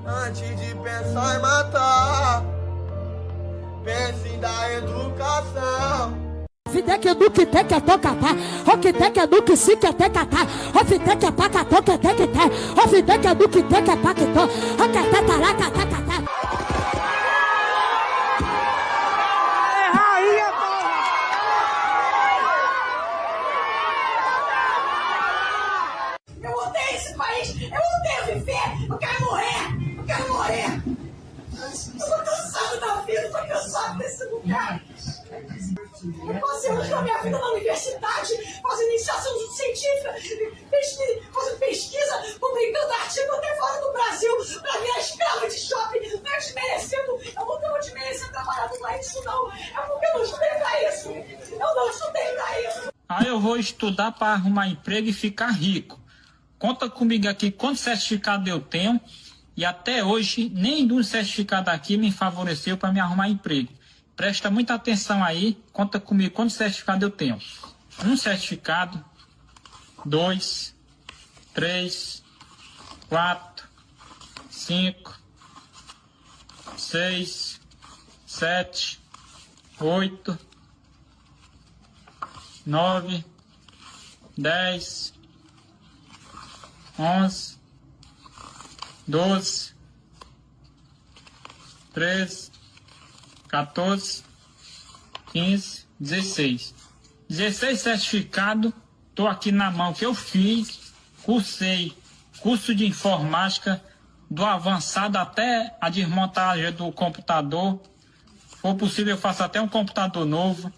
Antes de pensar em matar, pense em dar educação. Fideke do que tem que tocatar, o que tem que do que se quer ter catar, o fideke que é pacato que tem que ter, o fideke do que tem que é paquetó, o que tem taraca, tacatá. Eu odeio esse país, eu odeio viver, eu quero morrer, eu quero morrer. Eu tô cansado da vida, tô cansado desse lugar. Eu passei anos da minha vida na universidade, fazendo iniciação científica, fazendo pesquisa, publicando artigo até fora do Brasil, pra virar escrava de shopping, não é desmerecendo, eu não tô desmerecendo trabalhar no país, não, é porque eu não estudei pra isso, eu não estudei pra isso. Aí eu vou estudar para arrumar emprego e ficar rico. Conta comigo aqui quantos certificados eu tenho e até hoje nenhum certificado aqui me favoreceu para me arrumar emprego. Presta muita atenção aí, conta comigo quantos certificados eu tenho. 1 certificado, 2, 3, 4, 5, 6, 7, 8, 9, 10, 11, 12, 13, 14, 15, 16. 16 certificados, estou aqui na mão que eu fiz, cursei curso de informática, do avançado até a desmontagem do computador. Se for possível, eu faço até um computador novo.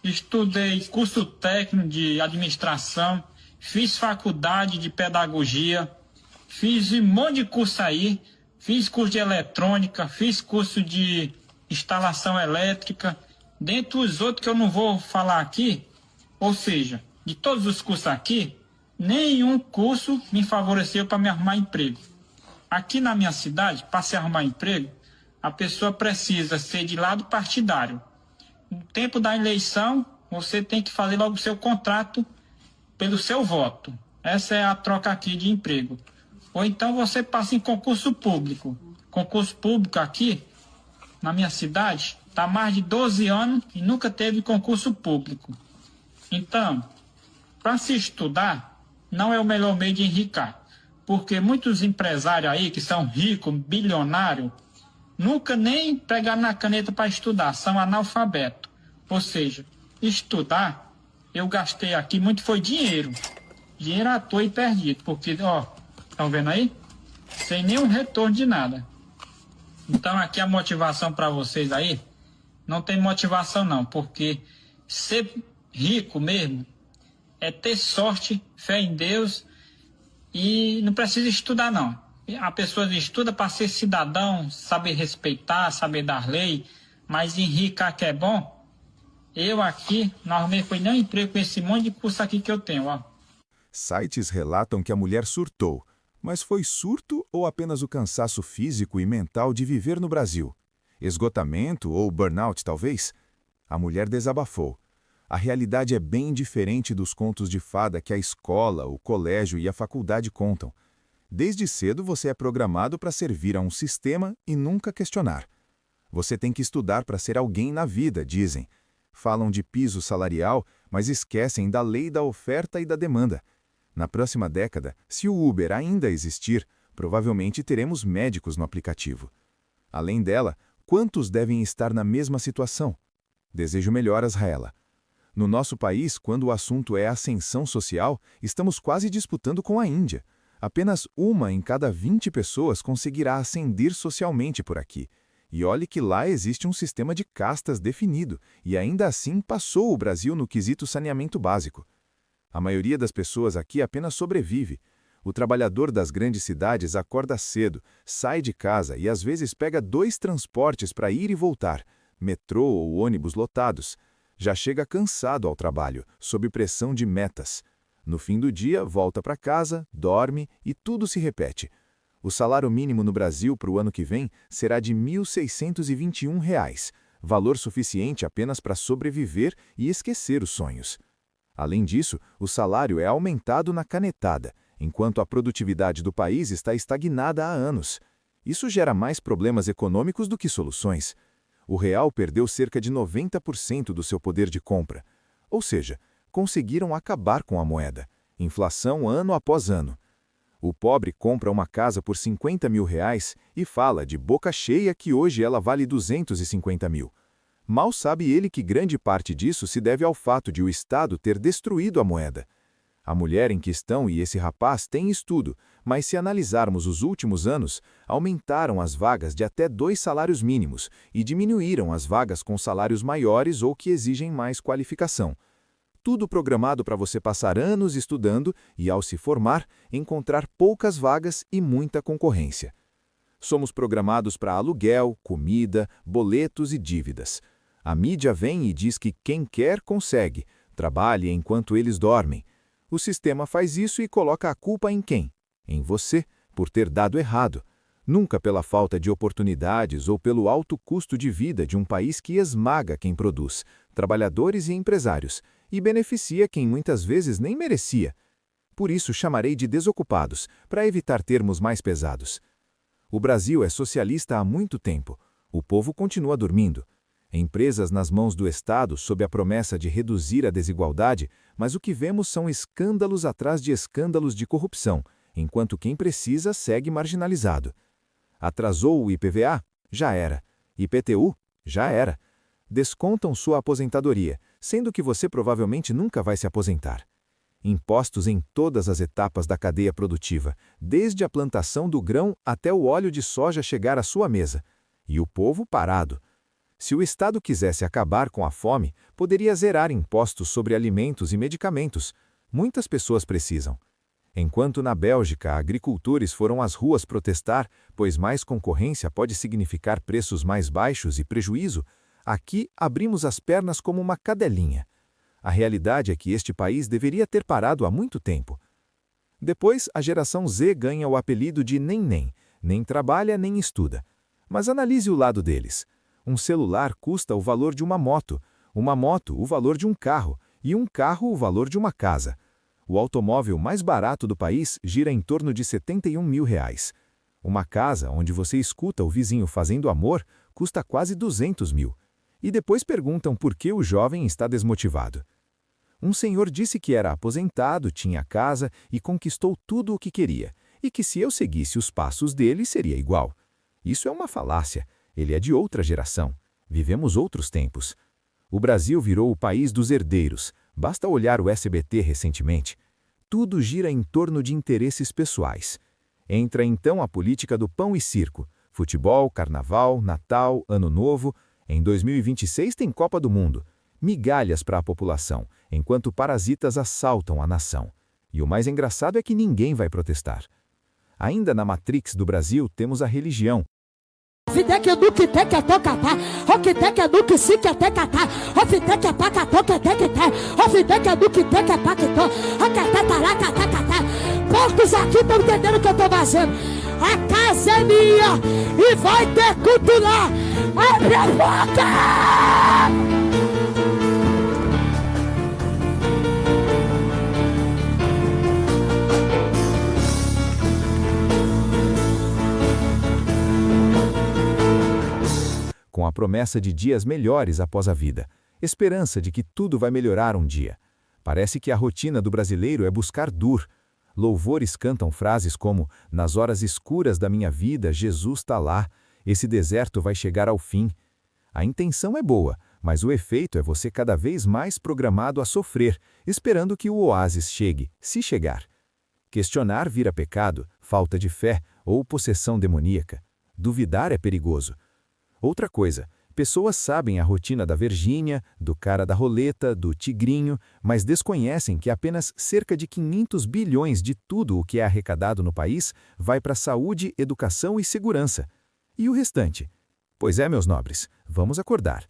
Estudei curso técnico de administração, fiz faculdade de pedagogia, fiz um monte de curso aí, fiz curso de eletrônica, fiz curso de instalação elétrica, dentre os outros que eu não vou falar aqui, ou seja, de todos os cursos aqui, nenhum curso me favoreceu para me arrumar emprego. Aqui na minha cidade, para se arrumar emprego, a pessoa precisa ser de lado partidário. No tempo da eleição, você tem que fazer logo o seu contrato pelo seu voto. Essa é a troca aqui de emprego. Ou então você passa em concurso público. Concurso público aqui, na minha cidade, está há mais de 12 anos e nunca teve concurso público. Então, para se estudar, não é o melhor meio de enricar. Porque muitos empresários aí, que são ricos, bilionários, nunca nem pegaram na caneta para estudar, são analfabetos. Ou seja, estudar, eu gastei aqui muito, foi dinheiro. Dinheiro à toa e perdido, porque, ó, estão vendo aí? Sem nenhum retorno de nada. Então aqui a motivação para vocês aí, não tem motivação não, porque ser rico mesmo é ter sorte, fé em Deus e não precisa estudar não. A pessoa estuda para ser cidadão, saber respeitar, saber dar lei, mas enricar que é bom, eu aqui não arrumei foi nem emprego com esse monte de curso aqui que eu tenho, ó. Sites relatam que a mulher surtou, mas foi surto ou apenas o cansaço físico e mental de viver no Brasil? Esgotamento ou burnout, talvez? A mulher desabafou. A realidade é bem diferente dos contos de fada que a escola, o colégio e a faculdade contam. Desde cedo você é programado para servir a um sistema e nunca questionar. Você tem que estudar para ser alguém na vida, dizem. Falam de piso salarial, mas esquecem da lei da oferta e da demanda. Na próxima década, se o Uber ainda existir, provavelmente teremos médicos no aplicativo. Além dela, quantos devem estar na mesma situação? Desejo melhoras, Raela. No nosso país, quando o assunto é ascensão social, estamos quase disputando com a Índia. Apenas 1 em cada 20 pessoas conseguirá ascender socialmente por aqui. E olhe que lá existe um sistema de castas definido, e ainda assim passou o Brasil no quesito saneamento básico. A maioria das pessoas aqui apenas sobrevive. O trabalhador das grandes cidades acorda cedo, sai de casa e às vezes pega 2 transportes para ir e voltar, metrô ou ônibus lotados. Já chega cansado ao trabalho, sob pressão de metas. No fim do dia, volta para casa, dorme e tudo se repete. O salário mínimo no Brasil para o ano que vem será de R$ 1.621, valor suficiente apenas para sobreviver e esquecer os sonhos. Além disso, o salário é aumentado na canetada, enquanto a produtividade do país está estagnada há anos. Isso gera mais problemas econômicos do que soluções. O real perdeu cerca de 90% do seu poder de compra. Ou seja, conseguiram acabar com a moeda. Inflação ano após ano. O pobre compra uma casa por 50 mil reais e fala de boca cheia que hoje ela vale 250 mil. Mal sabe ele que grande parte disso se deve ao fato de o Estado ter destruído a moeda. A mulher em questão e esse rapaz têm estudo, mas se analisarmos os últimos anos, aumentaram as vagas de até 2 salários mínimos e diminuíram as vagas com salários maiores ou que exigem mais qualificação. Tudo programado para você passar anos estudando e, ao se formar, encontrar poucas vagas e muita concorrência. Somos programados para aluguel, comida, boletos e dívidas. A mídia vem e diz que quem quer consegue, trabalhe enquanto eles dormem. O sistema faz isso e coloca a culpa em quem? Em você, por ter dado errado. Nunca pela falta de oportunidades ou pelo alto custo de vida de um país que esmaga quem produz, trabalhadores e empresários, e beneficia quem muitas vezes nem merecia. Por isso chamarei de desocupados, para evitar termos mais pesados. O Brasil é socialista há muito tempo. O povo continua dormindo. Empresas nas mãos do Estado sob a promessa de reduzir a desigualdade, mas o que vemos são escândalos atrás de escândalos de corrupção, enquanto quem precisa segue marginalizado. Atrasou o IPVA? Já era. IPTU? Já era. Descontam sua aposentadoria, sendo que você provavelmente nunca vai se aposentar. Impostos em todas as etapas da cadeia produtiva, desde a plantação do grão até o óleo de soja chegar à sua mesa. E o povo parado. Se o Estado quisesse acabar com a fome, poderia zerar impostos sobre alimentos e medicamentos. Muitas pessoas precisam. Enquanto na Bélgica agricultores foram às ruas protestar, pois mais concorrência pode significar preços mais baixos e prejuízo, aqui abrimos as pernas como uma cadelinha. A realidade é que este país deveria ter parado há muito tempo. Depois, a geração Z ganha o apelido de nem trabalha nem estuda. Mas analise o lado deles. Um celular custa o valor de uma moto o valor de um carro, e um carro o valor de uma casa. O automóvel mais barato do país gira em torno de 71 mil reais. Uma casa onde você escuta o vizinho fazendo amor custa quase 200 mil. E depois perguntam por que o jovem está desmotivado. Um senhor disse que era aposentado, tinha casa e conquistou tudo o que queria, e que se eu seguisse os passos dele seria igual. Isso é uma falácia. Ele é de outra geração. Vivemos outros tempos. O Brasil virou o país dos herdeiros. Basta olhar o SBT recentemente. Tudo gira em torno de interesses pessoais. Entra então a política do pão e circo. Futebol, carnaval, Natal, Ano Novo. Em 2026 tem Copa do Mundo. Migalhas para a população, enquanto parasitas assaltam a nação. E o mais engraçado é que ninguém vai protestar. Ainda na Matrix do Brasil temos a religião. Fideke duque teke tocata, okiteke duque sikete kata, ofiteke pakato keteke te, ofideke duque teke pakito, okatata kata. Poucos aqui estão entendendo o que eu estou fazendo. A casa é minha e vai ter culto lá. Abre a boca! Com a promessa de dias melhores após a vida, esperança de que tudo vai melhorar um dia. Parece que a rotina do brasileiro é buscar dur. Louvores cantam frases como: nas horas escuras da minha vida, Jesus está lá, esse deserto vai chegar ao fim. A intenção é boa, mas o efeito é você cada vez mais programado a sofrer, esperando que o oásis chegue, se chegar. Questionar vira pecado, falta de fé ou possessão demoníaca. Duvidar é perigoso. Outra coisa, pessoas sabem a rotina da Virgínia, do cara da roleta, do tigrinho, mas desconhecem que apenas cerca de 500 bilhões de tudo o que é arrecadado no país vai para saúde, educação e segurança. E o restante? Pois é, meus nobres, vamos acordar.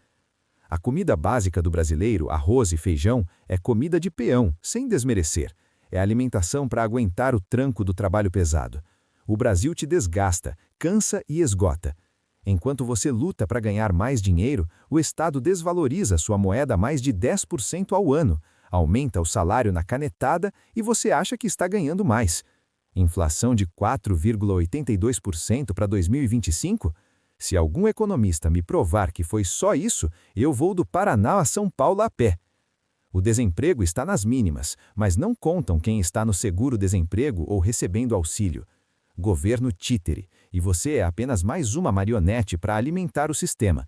A comida básica do brasileiro, arroz e feijão, é comida de peão, sem desmerecer. É alimentação para aguentar o tranco do trabalho pesado. O Brasil te desgasta, cansa e esgota. Enquanto você luta para ganhar mais dinheiro, o Estado desvaloriza sua moeda mais de 10% ao ano, aumenta o salário na canetada e você acha que está ganhando mais. Inflação de 4,82% para 2025? Se algum economista me provar que foi só isso, eu vou do Paraná a São Paulo a pé. O desemprego está nas mínimas, mas não contam quem está no seguro-desemprego ou recebendo auxílio. Governo títere, e você é apenas mais uma marionete para alimentar o sistema.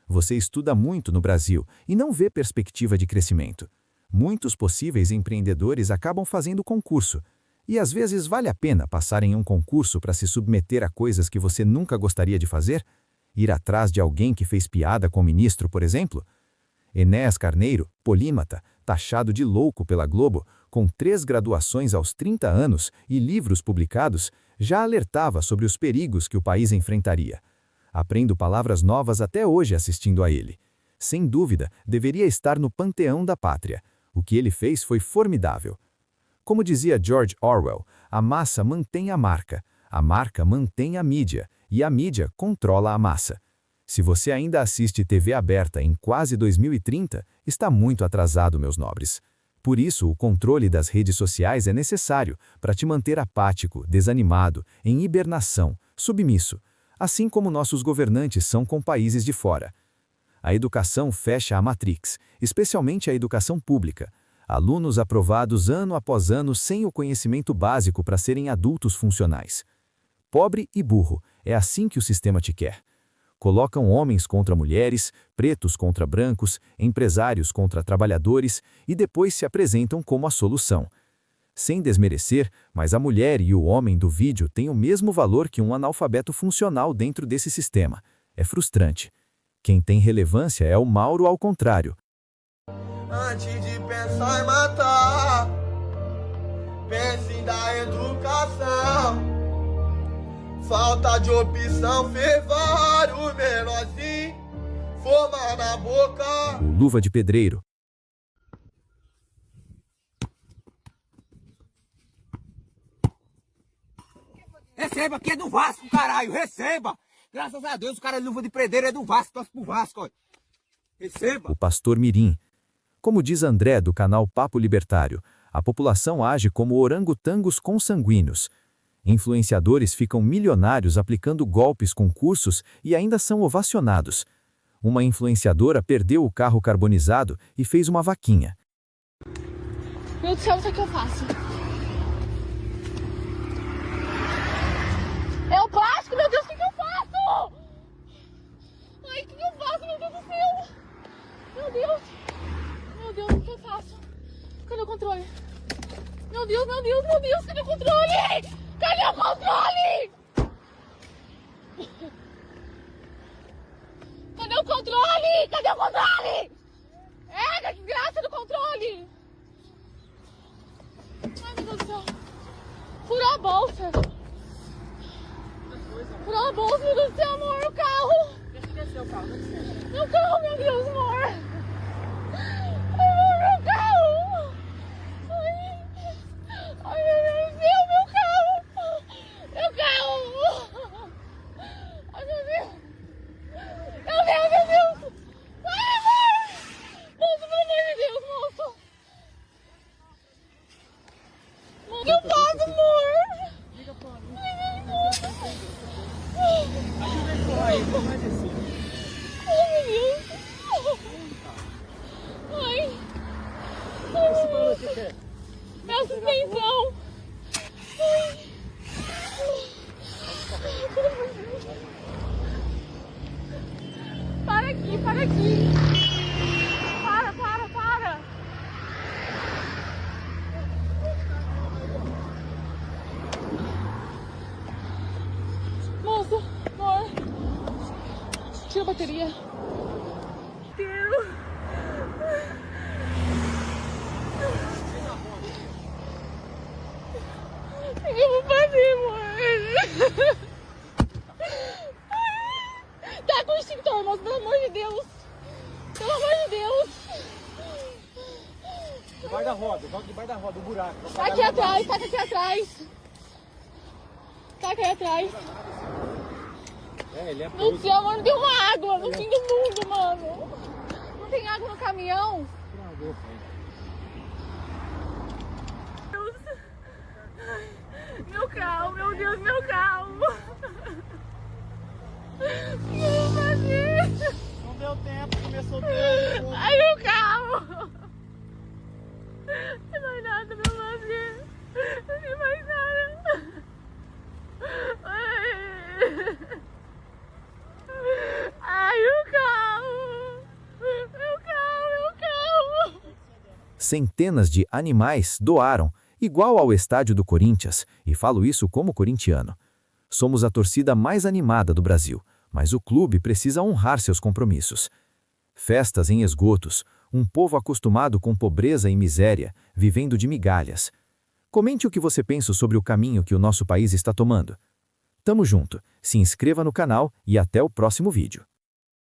Você estuda muito no Brasil e não vê perspectiva de crescimento. Muitos possíveis empreendedores acabam fazendo concurso. E às vezes vale a pena passar em um concurso para se submeter a coisas que você nunca gostaria de fazer? Ir atrás de alguém que fez piada com o ministro, por exemplo? Enéas Carneiro, polímata, taxado de louco pela Globo, com 3 graduações aos 30 anos e livros publicados, já alertava sobre os perigos que o país enfrentaria. Aprendo palavras novas até hoje assistindo a ele. Sem dúvida, deveria estar no panteão da pátria. O que ele fez foi formidável. Como dizia George Orwell, a massa mantém a marca mantém a mídia, e a mídia controla a massa. Se você ainda assiste TV aberta em quase 2030, está muito atrasado, meus nobres. Por isso, o controle das redes sociais é necessário para te manter apático, desanimado, em hibernação, submisso, assim como nossos governantes são com países de fora. A educação fecha a Matrix, especialmente a educação pública. Alunos aprovados ano após ano sem o conhecimento básico para serem adultos funcionais. Pobre e burro, é assim que o sistema te quer. Colocam homens contra mulheres, pretos contra brancos, empresários contra trabalhadores e depois se apresentam como a solução. Sem desmerecer, mas a mulher e o homem do vídeo têm o mesmo valor que um analfabeto funcional dentro desse sistema. É frustrante. Quem tem relevância é o Mauro ao contrário. Antes de pensar em matar, pense em dar educação. Falta de opção fez vários menorzinhos formar na boca. O Luva de Pedreiro. Receba, aqui é do Vasco, caralho, receba! Graças a Deus, o cara de Luva de Pedreiro é do Vasco, torce pro Vasco, ó. Receba! O pastor Mirim. Como diz André, do canal Papo Libertário, a população age como orangotangos consanguíneos. Influenciadores ficam milionários aplicando golpes com cursos e ainda são ovacionados. Uma influenciadora perdeu o carro carbonizado e fez uma vaquinha. Meu Deus do céu, o que é que eu faço? É o plástico, meu Deus, o que eu faço? Ai, o que eu faço, meu Deus do céu? Meu Deus, o que eu faço? Cadê o controle? Meu Deus, cadê o controle? Cadê o controle? Cadê o controle? Cadê o controle? É, que desgraça do controle! Ai, meu Deus do céu. Furou a bolsa. Furou a bolsa, meu Deus do céu, amor, o carro. Deixa eu descer o carro, meu carro, meu Deus, amor. Amor, meu carro. Ai, meu Deus do céu, meu carro. Meu carro. Ai, meu Deus. Meu Deus, meu Deus. Ai, amor. Moço, pelo amor de Deus, moço. O que eu faço, amor? Liga pra mim. Ajuda ele aí, vai descer. Ai, meu Deus. Ai. É a suspensão. Ai. Para aqui, para aqui. Para. Moço, amor. Tira a bateria. Deus. O que eu vou fazer, amor? Tá com o extintor, moço, pelo amor de Deus. Pelo amor de Deus. Debaixo da roda, joga debaixo da roda, o buraco. Tá aqui atrás, taca aqui atrás. Taca aí atrás. É, ele é Meu Deus, amor, não tem uma água no fim do mundo, mano. Não tem água no caminhão. Deus. Ai, meu carro, meu Deus, meu carro. O que eu vou fazer? Não deu tempo, começou tudo. Ai, meu carro. Não vai nada pra fazer. Não tem mais nada. Ai, meu carro. Meu carro, meu carro. Centenas de animais doaram, igual ao estádio do Corinthians, e falo isso como corintiano. Somos a torcida mais animada do Brasil, mas o clube precisa honrar seus compromissos. Festas em esgotos, um povo acostumado com pobreza e miséria, vivendo de migalhas. Comente o que você pensa sobre o caminho que o nosso país está tomando. Tamo junto, se inscreva no canal e até o próximo vídeo.